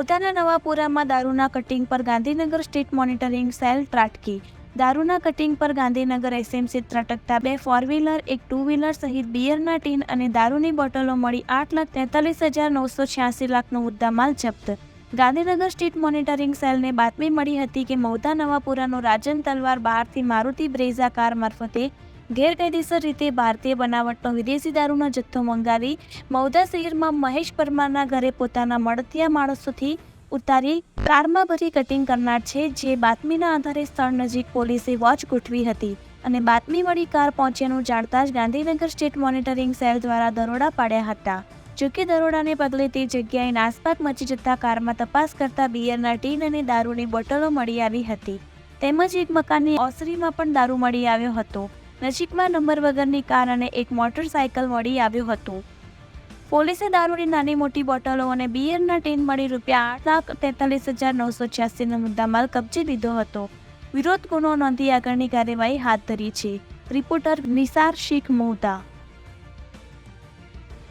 મૌદાના નવાપુરામાં દારૂના કટિંગ પર Gandhinagar state monitoring cell ત્રાટકી. દારૂના કટિંગ પર ગાંધીનગર એસએમસી ત્રાટકતા 2 4 વ્હીલર, 1 2 વ્હીલર સહિત બિયરના ટીન અને દારૂની બોટલો મળી 8,43,986 લાખનો મુદ્દામાલ જપ્ત. ગાંધીનગર સ્ટેટ મોનિટરિંગ સેલને બાતમી મળી હતી કે મૌદા નવાપુરાનો રાજન તલવાર બહારથી મારુતિ બ્રેઝા કાર મારફતે ગેરકાયદેસર રીતે ભારતીય બનાવટનો વિદેશી દારૂનો જથ્થો મંગાવી મૌદા શહેરમાં મહેશ પરમારના ઘરે પોતાના મળતિયા માણસોથી ઉતારી કારમાં ભરી કટિંગ કરનાર છે. જે બાતમીના આધારે સ્થળ નજીક પોલીસે વોચ ગોઠવી હતી અને બાતમી મળી કાર પહોંચ્યાનું જાણતા જ ગાંધીનગર સ્ટેટ મોનિટરિંગ સેલ દ્વારા દરોડા પાડ્યા હતા. જોકે દરોડાને પગલે તે જગ્યાએ નાસભાગ મચી જતા કારમાં તપાસ કરતા બિયરના ટીન અને દારૂની બોટલો મળી આવી હતી. તેમજ એક મકાનની ઓસરીમાં પણ દારૂ મળી આવ્યો હતો. નજીકમાં નંબર વગરની કાર અને એક મોટરસાયકલ મળી આવ્યું હતું. પોલીસે દારૂની નાની મોટી બોટલો અને બિયરના ટીન મળી ₹8,43,986નો મુદ્દામાલ કબજે લીધો હતો. વિરોધ ગુનો નોંધી આગળની કાર્યવાહી હાથ ધરી છે. રિપોર્ટર નિસાર શેખ મૌદા.